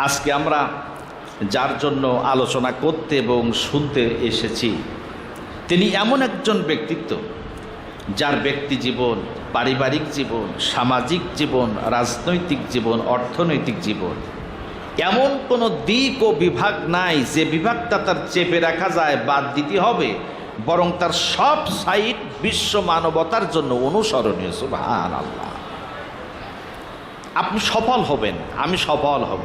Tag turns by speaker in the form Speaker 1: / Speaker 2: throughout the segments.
Speaker 1: আজকে আমরা যার জন্য আলোচনা করতে এবং শুনতে এসেছি তিনি এমন একজন ব্যক্তিত্ব যার ব্যক্তি জীবন, পারিবারিক জীবন, সামাজিক জীবন, রাজনৈতিক জীবন, অর্থনৈতিক জীবন এমন কোনো দিক ও বিভাগ নাই যে বিভাগটা তার চেপে রাখা যায়, বাদ দিতে হবে, বরং তার সব সাইড বিশ্ব মানবতার জন্য অনুসরণীয়। সুবহানাল্লাহ। আপনি সফল হবেন, আমি সফল হব।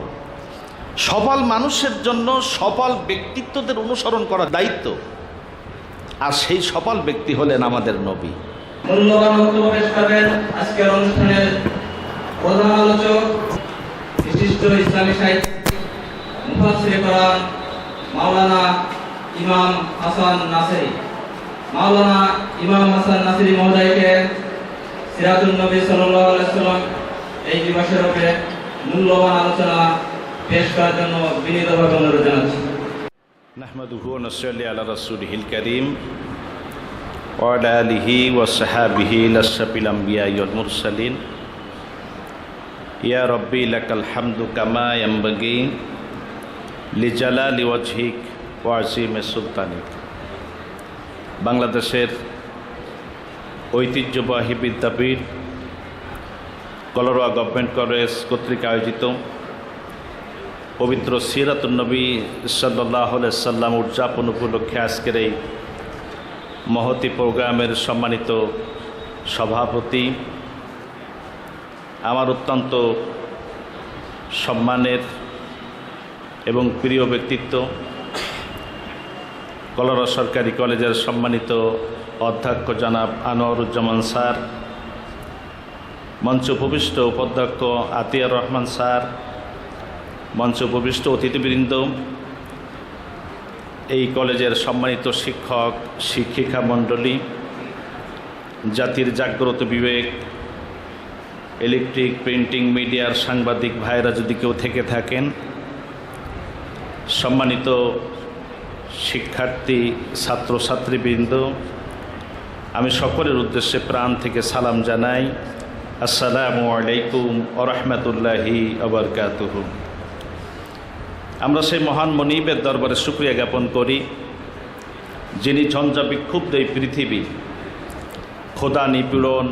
Speaker 1: সফল মানুষের জন্য সফল ব্যক্তিত্বদের অনুসরণ করার দায়িত্ব, আর সেই সফল ব্যক্তি হলেন আমাদের নবী।
Speaker 2: মূল্যবান বক্তব্য পেশ করবেন আজকের অনুষ্ঠানের প্রধান আলোচক, বিশিষ্ট ইসলামী সাহিত্যিক, মুফাসসিরে কোরআন মাওলানা ইমাম হাসান নাসিরি। মাওলানা ইমাম হাসান নাসিরি মহোদয়কে সিরাতুন নবী সাল্লাল্লাহু আলাইহি ওয়াসাল্লাম এই দিবসের উপরে মূল্যবান আলোচনা পেশ করার জন্য বিনীতভাবে অনুরোধ জানাচ্ছি।
Speaker 1: নাহমাদুহু ওয়া নুসাল্লি আলা রাসূলিহিল কারীম ওয়া আলা আলিহি ওয়া সাহবিহি আশরাফিল আমবিয়া ওয়াল মুরসালিন। ইয়া রাব্বি লাকাল হামদু কামা ইয়ানবাগি লিজালালি ওয়াজহিক ওয়া আযীমি সুলতানিক। বাংলাদেশের ঐতিহ্যবাহী বিদ্যাপীঠ কলারোয়া গভর্নমেন্ট কলেজ কর্তৃক আয়োজিত পবিত্র সিরাতুন নবী সাল্লাল্লাহু আলাইহি সাল্লাম উদযাপন উপলক্ষে আজকের এই মহতী প্রোগ্রামের সম্মানিত সভাপতি, আমার অত্যন্ত সম্মানের এবং প্রিয় ব্যক্তিত্ব, কলারোয়া সরকারি কলেজের সম্মানিত অধ্যক্ষ জনাব আনোয়ারুজ্জামান স্যার, মঞ্চ উপবিষ্ট উপাধ্যক্ষ আতিয়ার রহমান স্যার, মঞ্চ উপবিষ্ট অতিথিবৃন্দ, এই কলেজের সম্মানিত শিক্ষক শিক্ষিকা মণ্ডলী, জাতির জাগ্রত বিবেক, ইলেকট্রিক প্রিন্টিং মিডিয়ার সাংবাদিক ভাইরা যদি কেউ থেকে থাকেন, সম্মানিত শিক্ষার্থী ছাত্রছাত্রীবৃন্দ, আমি সকলের উদ্দেশ্যে প্রাণ থেকে সালাম জানাই। আসসালামু আলাইকুম ওয়া রাহমাতুল্লাহি ওয়া বারাকাতুহু। আমরা সেই মহান মনিবের দরবারে শুকরিয়া জ্ঞাপন করি যিনি ঝঞ্ঝা বিক্ষুব্ধ এই পৃথিবী খোদা নিপীড়ন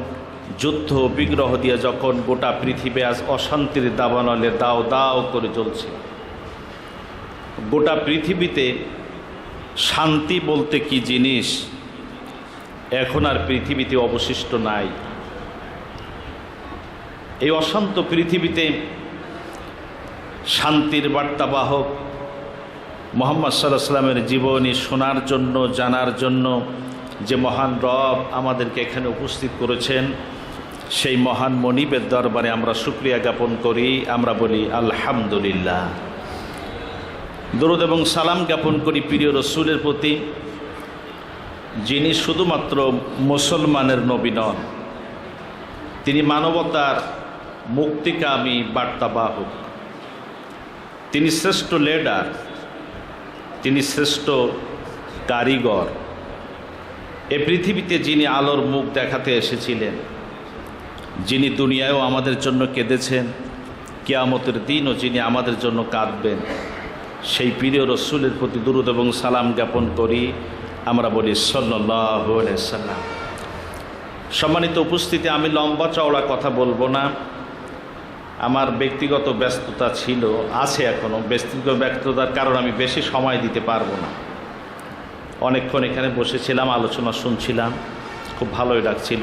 Speaker 1: যুদ্ধ বিগ্রহ দিয়ে যখন গোটা পৃথিবী আজ অশান্তির দাবানলে দাও দাও করে চলছে, গোটা পৃথিবীতে শান্তি বলতে কি জিনিস এখন আর পৃথিবীতে অবশিষ্ট নাই। এই অশান্ত পৃথিবীতে শান্তির বার্তাবাহক মুহাম্মদ সাল্লাল্লাহু আলাইহি ওয়াসাল্লামের জীবনী শোনার জন্য, জানার জন্য যে মহান রব আমাদেরকে এখানে উপস্থিত করেছেন, সেই মহান মনিবের দরবারে আমরা শুকরিয়া জ্ঞাপন করি। আমরা বলি আলহামদুলিল্লাহ। দরুদ এবং সালাম জ্ঞাপন করি প্রিয় রসুলের প্রতি, যিনি শুধুমাত্র মুসলমানের নবী নন, তিনি মানবতার মুক্তিকামী বার্তাবাহক। তিনি শ্রেষ্ঠ লিডার, তিনি শ্রেষ্ঠ কারিগর। এ পৃথিবীতে যিনি আলোর মুখ দেখাতে এসেছিলেন, যিনি দুনিয়ায়ও আমাদের জন্য কেঁদেছেন, কিয়ামতের দিনও যিনি আমাদের জন্য কাঁদবেন, সেই প্রিয় রসুলের প্রতি দুরূদ এবং সালাম জ্ঞাপন করি। আমরা বলি সাল্লাল্লাহু আলাইহি ওয়াসাল্লাম। সম্মানিত উপস্থিতি, আমি লম্বা চওড়া কথা বলবো না। আমার ব্যক্তিগত ব্যস্ততা ছিল, আছে এখনও। ব্যস্ততার কারণে আমি বেশি সময় দিতে পারবো না। অনেকক্ষণ এখানে বসেছিলাম, আলোচনা শুনছিলাম, খুব ভালোই লাগছিল।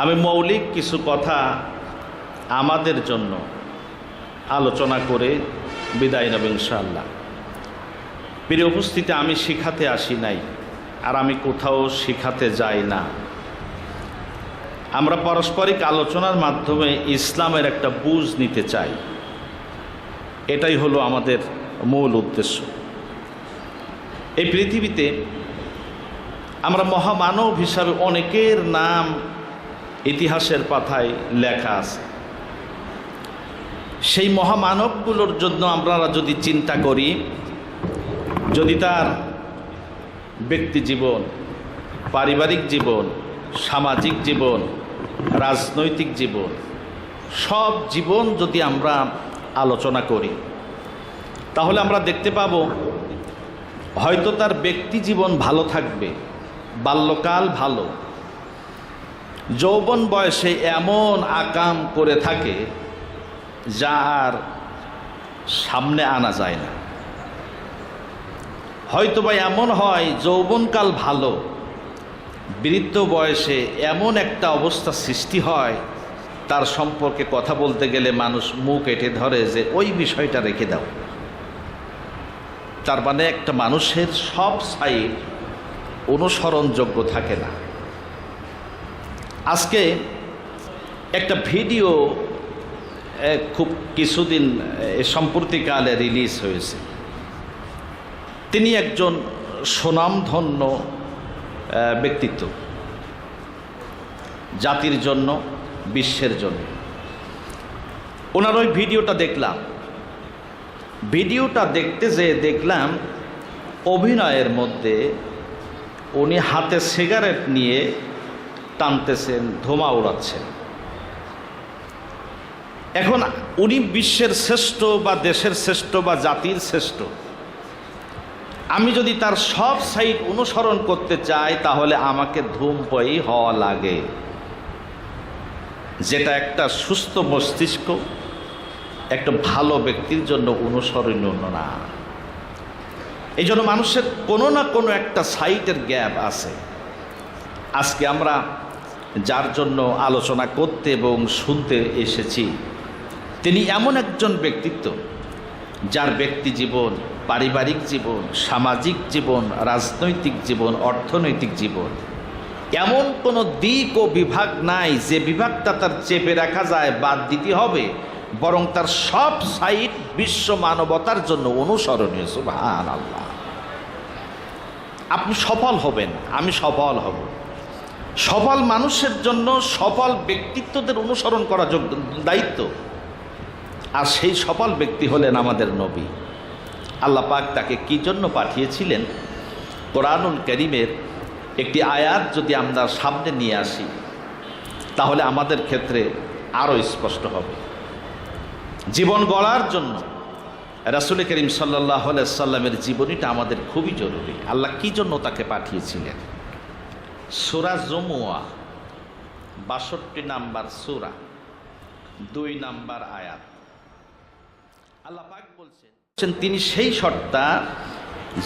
Speaker 1: আমি মৌলিক কিছু কথা আমাদের জন্য আলোচনা করে বিদায় নেব ইনশাআল্লাহ। প্রিয় উপস্থিতি, আমি শিখাতে আসি নাই, আর আমি কোথাও শিখাতে যাই না। আমরা পারস্পরিক আলোচনার মাধ্যমে ইসলামের একটা বুঝ নিতে চাই, এটাই হলো আমাদের মূল উদ্দেশ্য। এই পৃথিবীতে আমরা মহামানব হিসাবে অনেকের নাম ইতিহাসের পাতায় লেখা আছে। সেই মহামানবগুলোর জন্য আমরা যদি চিন্তা করি, যদি তার ব্যক্তি জীবন, পারিবারিক জীবন, সামাজিক জীবন, রাজনৈতিক জীবন, সব জীবন যদি আমরা আলোচনা করি, তাহলে আমরা দেখতে পাব হয়তো তার ব্যক্তি জীবন ভালো থাকবে, বাল্যকাল ভালো, যৌবন বয়সে এমন আকাম করে থাকে যা আর সামনে আনা যায় না। হয়তো বা এমন হয় যৌবনকাল ভালো, বৃদ্ধ বয়সে এমন একটা অবস্থা সৃষ্টি হয় তার সম্পর্কে কথা বলতে গেলে মানুষ মুখ এঁটে ধরে যে ওই বিষয়টা রেখে দাও। তার মানে একটা মানুষের সব সাইড অনুসরণযোগ্য থাকে না। আজকে একটা ভিডিও খুব কিছুদিন সম্প্রতিকালে রিলিজ হয়েছে। তিনি একজন সুনামধন্য ব্যক্তিত্ব, জাতির জন্য, বিশ্বের জন্য। ওনার ওই ভিডিওটা দেখলাম। ভিডিওটা দেখতে যেয়ে দেখলাম অভিনয়ের মধ্যে উনি হাতে সিগারেট নিয়ে টানতেছেন, ধোঁয়া উড়াচ্ছেন। এখন উনি বিশ্বের শ্রেষ্ঠ বা দেশের শ্রেষ্ঠ বা জাতির শ্রেষ্ঠ। আমি যদি তার সব সাইড অনুসরণ করতে চাই তাহলে আমাকে ধূমপায়ী হওয়া লাগে, যেটা একটা সুস্থ মস্তিষ্ক, একটা ভালো ব্যক্তির জন্য অনুসরণীয় না। এই জন্য মানুষের কোনো না কোনো একটা সাইটের গ্যাপ আছে। আজকে আমরা যার জন্য আলোচনা করতে এবং শুনতে এসেছি তিনি এমন একজন ব্যক্তিত্ব যার ব্যক্তি জীবন, পারিবারিক জীবন, সামাজিক জীবন, রাজনৈতিক জীবন, অর্থনৈতিক জীবন এমন কোনো দিক ও বিভাগ নাই যে বিভাগটা তার চেপে রাখা যায়, বাদ দিতে হবে, বরং তার সব সাইড বিশ্ব মানবতার জন্য অনুসরণীয়। সুবহানাল্লাহ। আপনি সফল হবেন, আমি সফল হব। সফল মানুষের জন্য সফল ব্যক্তিত্বদের অনুসরণ করা দায়িত্ব। আর সেই সফল ব্যক্তি হলেন আমাদের নবী। আল্লাহ পাক তাকে কি জন্য পাঠিয়েছিলেন, কোরআনুল কারীমের একটি আয়াত যদি আমরা সামনে নিয়ে আসি তাহলে আমাদের ক্ষেত্রে আরও স্পষ্ট হবে। জীবন গড়ার জন্য রাসূল করিম সাল্লাল্লাহু আলাইহি সাল্লামের জীবনীটা আমাদের খুবই জরুরি। আল্লাহ কি জন্য তাকে পাঠিয়েছিলেন? সূরা জুমুয়া ৬২ নাম্বার সূরা, ২ নাম্বার আয়াত। আল্লাহ পাক বলছেন তিনি সেই সত্তা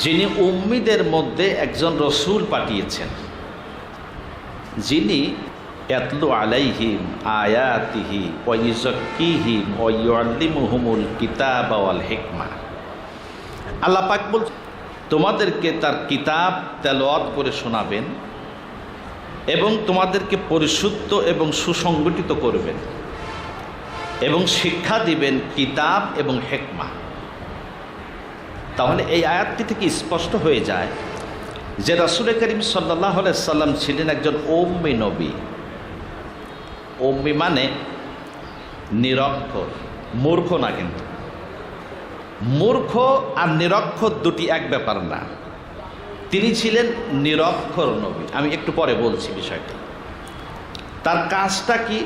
Speaker 1: যিনি উম্মীদের মধ্যে একজন রসূল পাঠিয়েছেন, যিনি ইয়াতলু আলাইহিম আয়াতিহি ওয়া ইউযাক্কিহিম ওয়া ইউআল্লিমুহুমুল কিতাবা ওয়াল হিকমা। আল্লাহ পাক বলছেন তোমাদেরকে তার কিতাব তেলাওয়াত করে শোনাবেন এবং তোমাদেরকে পরিশুদ্ধ এবং সুসংগঠিত করবেন এবং শিক্ষা দিবেন কিতাব এবং হিকমা। তাহলে এই আয়াতটি থেকে স্পষ্ট হয়ে যায় যে রাসূল করিম সাল্লাল্লাহু আলাইহি সাল্লাম ছিলেন একজন উম্মি নবী। উম্মি মানে নিরক্ষর, মূর্খ না। কিন্তু মূর্খ আর নিরক্ষর দুটি এক ব্যাপার না। তিনি ছিলেন নিরক্ষর নবী। আমি একটু পরে বলছি বিষয়টা। তার কাজটা কি?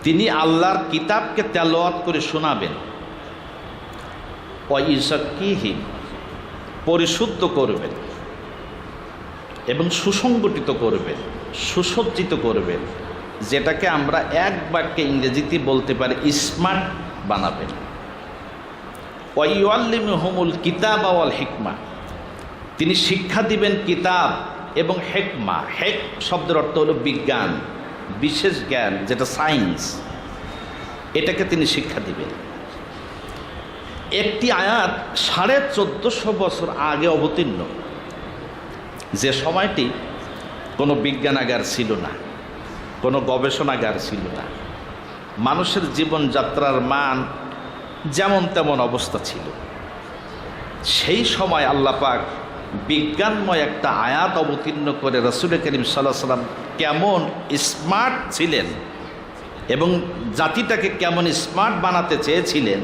Speaker 1: তিনি আল্লাহর কিতাবকে তেলাওয়াত করে শোনাবেন, ওয়া ইউযাক্কিহিম পরিশুদ্ধ করবেন এবং সুসংগঠিত করবেন, সুসজ্জিত করবেন, যেটাকে আমরা এক বাক্যে ইংরেজিতে বলতে পারি স্মার্ট বানাবেন। ওয়া ইউআল্লিমুহুমুল কিতাবা ওয়াল হিকমা, তিনি শিক্ষা দিবেন কিতাব এবং হিকমা। হেক শব্দের অর্থ হলো বিজ্ঞান, বিশেষ জ্ঞান, যেটা সায়েন্স, এটাকে তিনি শিক্ষা দিবেন। একটি আয়াত 1450 বছর আগে অবতীর্ণ, যে সময়টি কোনো বিজ্ঞানাগার ছিল না, কোনো গবেষণাগার ছিল না, মানুষের জীবনযাত্রার মান যেমন তেমন অবস্থা ছিল। সেই সময় আল্লাহ পাক বিজ্ঞানময় একটা আয়াত অবতীর্ণ করে রাসূল করিম সাল্লাল্লাহু আলাইহি সাল্লাম কেমন স্মার্ট ছিলেন এবং জাতিটাকে কেমন স্মার্ট বানাতে চেয়েছিলেন,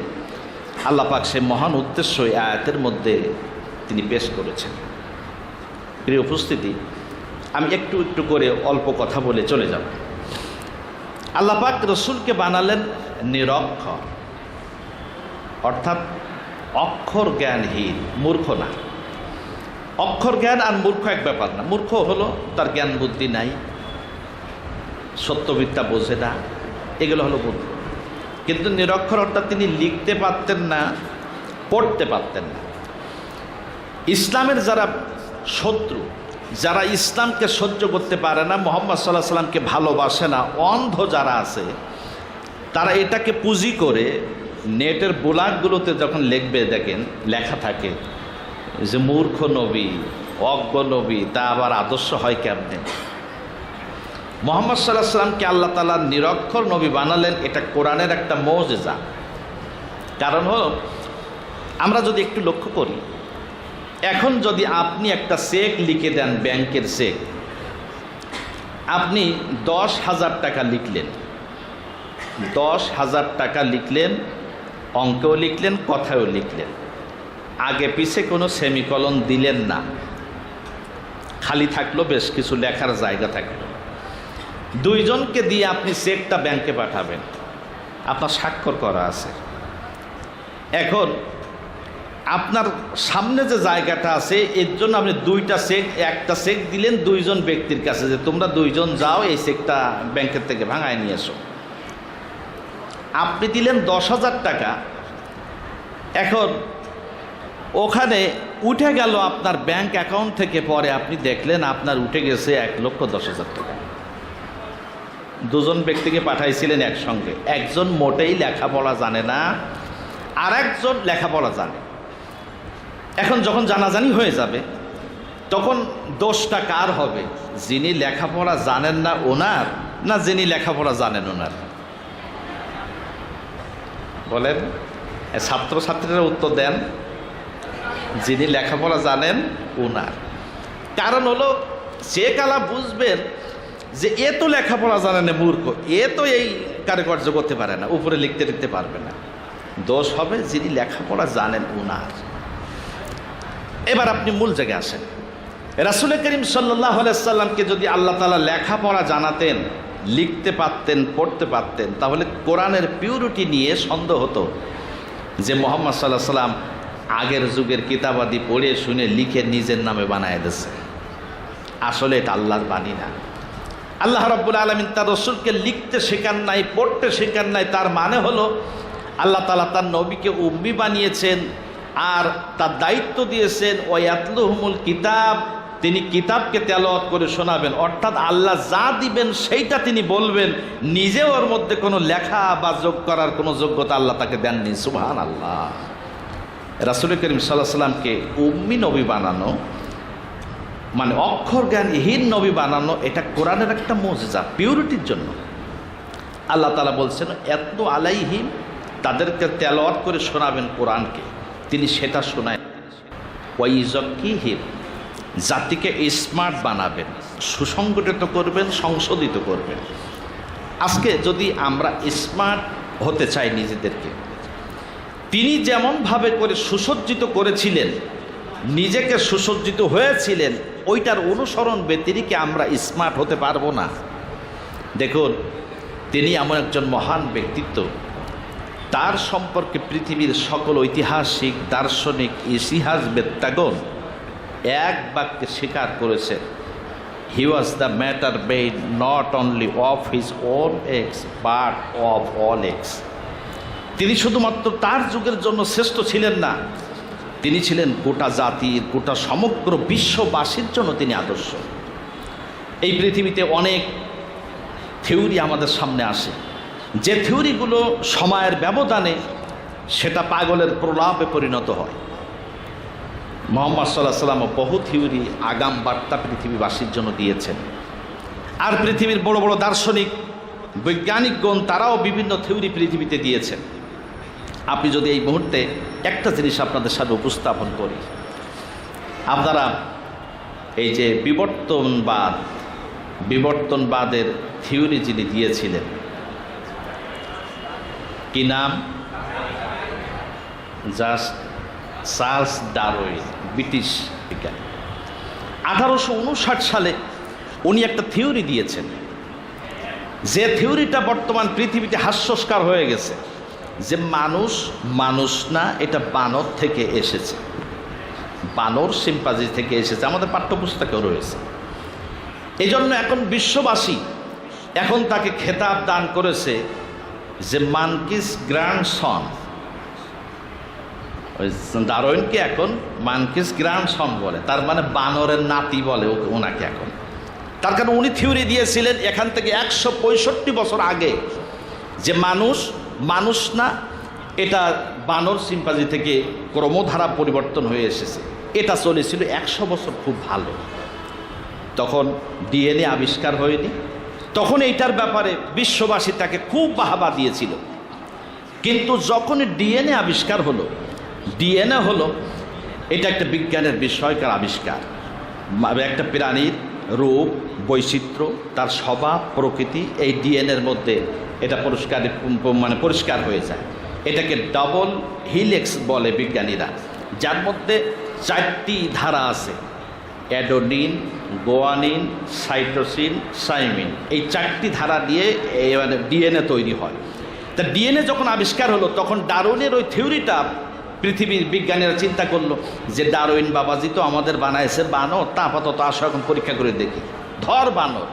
Speaker 1: আল্লাহ পাক সে মহান উদ্দেশ্য এই আয়াতের মধ্যে তিনি পেশ করেছেন। প্রিয় উপস্থিতি, আমি একটু একটু করে অল্প কথা বলে চলে যাব। আল্লাহ পাক রসুলকে বানালেন নিরক্ষর। অর্থাৎ অক্ষর জ্ঞানহীন, মূর্খ না। অক্ষর জ্ঞান আর মূর্খ এক ব্যাপার না। মূর্খ হলো তার জ্ঞান বুদ্ধি নাই, সত্যবিদ্যা বোঝে না, এগুলো হলো মূর্খ। কিন্তু নিরক্ষর অর্থাৎ তিনি লিখতে পারতেন না, পড়তে পারতেন না। ইসলামের যারা শত্রু, যারা ইসলামকে সহ্য করতে পারে না, মুহাম্মদ সাল্লাল্লাহু আলাইহি সাল্লামকে ভালোবাসে না, অন্ধ যারা আছে, তারা এটাকে পুঁজি করে নেটের ব্লগগুলোতে যখন লিখবে, দেখেন লেখা থাকে যে মূর্খ নবী, অজ্ঞ নবী, তা আবার আদর্শ হয় কেমনে? মুহাম্মদ সাল্লাল্লাহু আলাইহি সাল্লামকে আল্লাহ তাআলা নিরক্ষর নবী বানালেন, এটা কোরআনের একটা মুজিজা। কারণ হলো, আমরা যদি একটু লক্ষ্য করি, এখন যদি আপনি একটা চেক লিখে দেন, ব্যাংকের চেক, আপনি 10,000 টাকা লিখলেন, 10,000 টাকা লিখলেন, অঙ্কেও লিখলেন, কথায়ও লিখলেন, আগে পিছে কোনো সেমিকলন দিলেন না, খালি থাকলো, বেশ কিছু লেখার জায়গা থাকলো। দুইজনকে দিয়ে আপনি চেকটা ব্যাংকে পাঠাবেন, আপনার স্বাক্ষর করা আছে। এখন আপনার সামনে যে জায়গাটা আছে, এর জন্য আপনি দুইটা চেক, একটা চেক দিলেন দুইজন ব্যক্তির কাছে যে তোমরা দুইজন যাও, এই চেকটা ব্যাংকের থেকে ভাঙায় নিয়ে এসো। আপনি দিলেন 10,000 টাকা, এখন ওখানে উঠে গেল আপনার ব্যাংক অ্যাকাউন্ট থেকে, পরে আপনি দেখলেন আপনার উঠে গেছে 1,10,000 টাকা। দুজন ব্যক্তিকে পাঠাইছিলেন একসঙ্গে, একজন মোটেই লেখাপড়া জানে না, আর একজন লেখাপড়া জানে। এখন যখন জানাজানি হয়ে যাবে, তখন দোষটা কার হবে? যিনি লেখাপড়া জানেন না ওনার, না যিনি লেখাপড়া জানেন ওনার? বলেন, ছাত্রছাত্রীরা উত্তর দেন, যিনি লেখাপড়া জানেন ওনার। কারণ হলো, যে কালা বুঝবেন যে এ তো লেখাপড়া জানে না, মূর্খ, এ তো এই কারিগর্য করতে পারে না, উপরে লিখতে লিখতে পারবে না, দোষ হবে যিনি লেখাপড়া জানেন ওনার। এবার আপনি মূল জায়গায় আসেন। রাসূল করিম সাল্লাল্লাহু আলাইহি সাল্লামকে যদি আল্লাহ তাআলা লেখাপড়া জানাতেন, লিখতে পারতেন, পড়তে পারতেন, তাহলে কোরআনের পিউরিটি নিয়ে সন্দেহ হতো যে মুহাম্মদ সাল্লাল্লাহু আলাইহি সাল্লাম আগের যুগের কিতাবাদি পড়ে শুনে লিখে নিজের নামে বানায় দিয়েছে। আসলে এটা আল্লাহর বাণী না। আল্লাহ রাব্বুল আলামিন তার রাসূলকে লিখতে শেখান নাই, পড়তে শেখান নাই। তার মানে হলো আল্লাহ তাআলা তার নবীকে উম্মি বানিয়েছেন, আর তার দায়িত্ব দিয়েছেন ওয়ায়াতলুহুমুল কিতাব, তিনি কিতাবকে তেলাওয়াত করে শোনাবেন। অর্থাৎ আল্লাহ যা দিবেন সেইটা তিনি বলবেন, নিজে ওর মধ্যে কোনো লেখা বা যোগ করার কোনো যোগ্যতা আল্লাহ তাকে দেননি। সুবহানাল্লাহ। রাসূল করিম সাল্লাল্লাহু আলাইহি সাল্লামকে উম্মি নবী বানানো, মানে অক্ষর জ্ঞানহীন নবী বানানো, এটা কোরআনের একটা মুজিজা, পিউরিটির জন্য। আল্লাহ তাআলা বলছেন এতলু আলাইহিম, তাদেরকে তেলাওয়াত করে শোনাবেন কোরআনকে, তিনি সেটা শোনায়। ওয়াইযাক্কিহিম, জাতিকে স্মার্ট বানাবেন, সুসংগঠিত করবেন, সংশোধিত করবেন। আজকে যদি আমরা স্মার্ট হতে চাই নিজেদেরকে, তিনি যেমনভাবে করে সুসজ্জিত করেছিলেন, নিজেকে সুসজ্জিত হয়েছিলেন, ওইটার অনুসরণ ব্যতিরেকে আমরা স্মার্ট হতে পারবো না। দেখুন, তিনি এমন একজন মহান ব্যক্তিত্ব, তার সম্পর্কে পৃথিবীর সকল ঐতিহাসিক, দার্শনিক, ইতিহাসবেত্তাগণ এক বাক্যে স্বীকার করেছেন, he was the matter made not only of his own X but of all X. তিনি শুধুমাত্র তার যুগের জন্য শ্রেষ্ঠ ছিলেন না, তিনি ছিলেন গোটা জাতির, গোটা সমগ্র বিশ্ববাসীর জন্য তিনি আদর্শ। এই পৃথিবীতে অনেক থিওরি আমাদের সামনে আসে, যে থিওরিগুলো সময়ের ব্যবধানে সেটা পাগলের প্রলাপে পরিণত হয়। মুহাম্মদ সাল্লাল্লাহু আলাইহি ওয়াসাল্লাম বহু থিওরি, আগাম বার্তা পৃথিবীবাসীর জন্য দিয়েছেন। আর পৃথিবীর বড় বড় দার্শনিক, বৈজ্ঞানিকগণ, তারাও বিভিন্ন থিওরি পৃথিবীতে দিয়েছেন। আপনি যদি এই মুহূর্তে একটা জিনিস আপনাদের সামনে উপস্থাপন করি, আপনারা এই যে বিবর্তনবাদের থিওরি যিনি দিয়েছিলেন, কি নাম? চার্লস ডারউইন, ব্রিটিশ বিজ্ঞানী। 1859 সালে উনি একটা থিওরি দিয়েছেন, যে থিওরিটা বর্তমান পৃথিবীতে হাস্যস্কার হয়ে গেছে। যে মানুষ মানুষ না, এটা বানর থেকে এসেছে, বানর সিম্পাজি থেকে এসেছে, আমাদের পাঠ্যপুস্তকেও রয়েছে। এই জন্য এখন বিশ্ববাসী এখন তাকে খেতাব দান করেছে যে মানকিস গ্র্যান্ডসন। ওই ডারউইনকে এখন মানকিস গ্র্যান্ডসন বলে, তার মানে বানরের নাতি বলে ওনাকে এখন। তার কারণ উনি থিওরি দিয়েছিলেন এখান থেকে 165 বছর আগে যে মানুষ মানুষ না, এটা বানর সিম্পাজি থেকে ক্রমধারা পরিবর্তন হয়ে এসেছে। এটা চলেছিল 100 বছর খুব ভালো। তখন ডিএনএ আবিষ্কার হয়নি, তখন এইটার ব্যাপারে বিশ্ববাসী তাকে খুব বাহবা দিয়েছিল। কিন্তু যখন ডিএনএ আবিষ্কার হলো, ডিএনএ হলো এটা একটা বিজ্ঞানের বিষয়কার আবিষ্কার, একটা প্রাণীর রূপ বৈচিত্র্য, তার স্বভাব প্রকৃতি এই ডিএনএর মধ্যে এটা পরিষ্কার হয়ে যায়। এটাকে ডাবল হিলেক্স বলে বিজ্ঞানীরা, যার মধ্যে 4টি ধারা আছে, অ্যাডেনিন, গুয়ানিন, সাইটোসিন, থাইমিন। এই 4টি ধারা দিয়ে ডিএনএ তৈরি হয়। তা ডিএনএ যখন আবিষ্কার হলো তখন ডারউইনের ওই থিওরিটা পৃথিবীর বিজ্ঞানীরা চিন্তা করলো যে ডারউইন বাবাজি তো আমাদের বানাইছে বানর, তা আপাতত আসো এখন পরীক্ষা করে দেখি। ধর বানর,